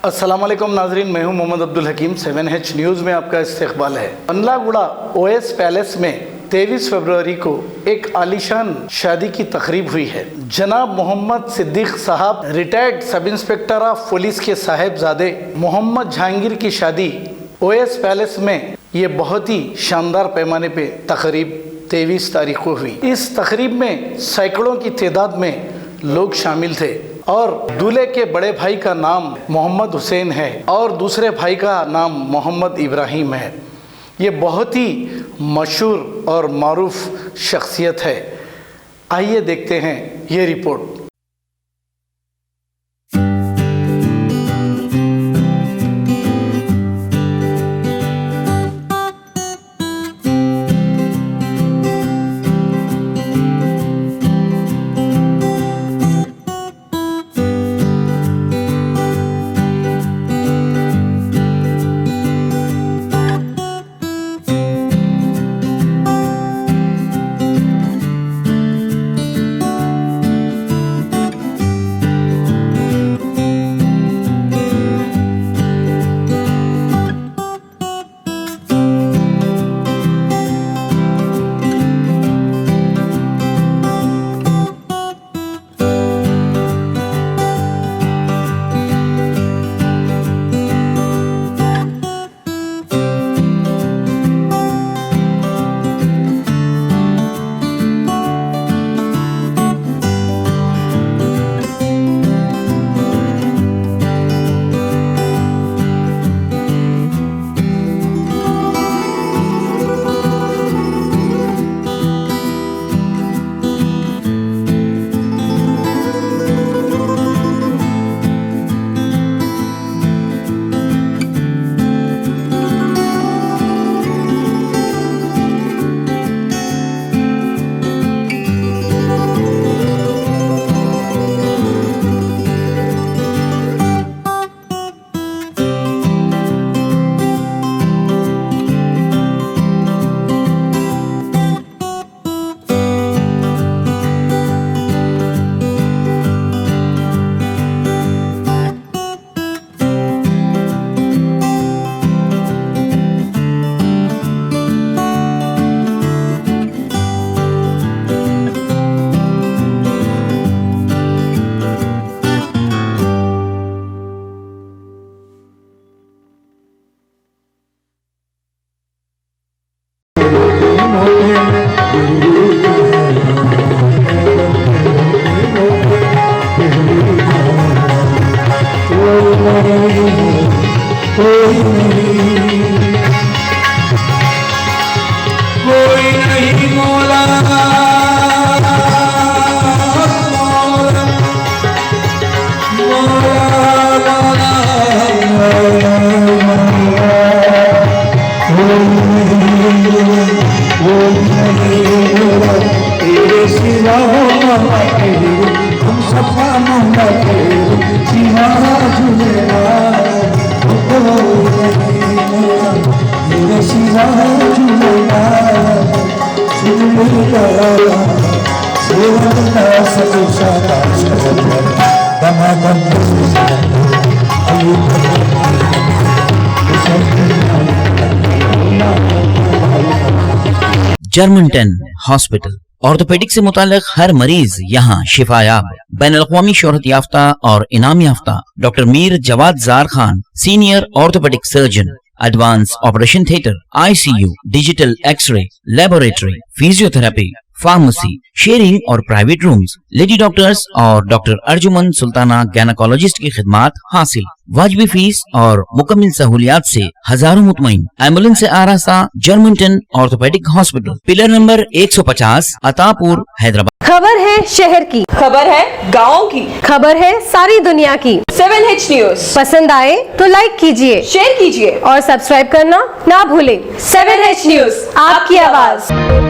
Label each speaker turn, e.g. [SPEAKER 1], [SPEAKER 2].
[SPEAKER 1] अस्सलाम वालेकुम नाजरीन, मैं हूं मोहम्मद अब्दुल हकीम। 7H न्यूज़ में आपका इस्तकबाल है। बंगलागुड़ा ओएस पैलेस में 23 फरवरी को एक आलीशान शादी की तकरीब हुई है। जनाब मोहम्मद सिद्दीक साहब, retired sub inspector of police के साहिबजादे मोहम्मद जहांगीर की शादी ओएस पैलेस में ये बहुत ही शानदार पैमाने पे तकरीब 23 तारीख को हुई। इस तकरीब में सैकड़ों की तादाद में लोग शामिल थे और दूल्हे के बड़े भाई का नाम मोहम्मद हुसैन है और दूसरे भाई का नाम मोहम्मद इब्राहिम है। ये बहुत ही मशहूर और मारूफ शख्सियत है। आइए देखते हैं ये रिपोर्ट।
[SPEAKER 2] जर्मनटन हॉस्पिटल ऑर्थोपेडिक से मुताल्लिक हर मरीज यहाँ शिफायाब। बैनुल-अक़वामी शोहरत याफ्ता और इनाम याफ्ता doctor Mir Jawad Zar Khan, senior orthopaedic surgeon, advance operation theatre, ICU, digital x-ray, laboratory, physiotherapy, pharmacy, sharing और प्राइवेट रूम्स, लेडी डॉक्टर्स और डॉक्टर अर्जुमन सुल्ताना गैनकोलॉजिस्ट की खिदमात हासिल। वाजिबी फीस और मुकम्मल सहूलियात से हजारों मुतमईन। एम्बुलेंस से आरास्ता Germanton orthopaedic hospital, pillar number 150, Attapur, Hyderabad.
[SPEAKER 3] खबर है शहर की,
[SPEAKER 4] खबर है गाँव की,
[SPEAKER 3] खबर है सारी दुनिया की।
[SPEAKER 4] 7H न्यूज़
[SPEAKER 3] पसंद आए तो लाइक कीजिए,
[SPEAKER 4] शेयर कीजिए
[SPEAKER 3] और सब्सक्राइब करना ना भूलें।
[SPEAKER 4] 7H न्यूज़, आपकी आवाज।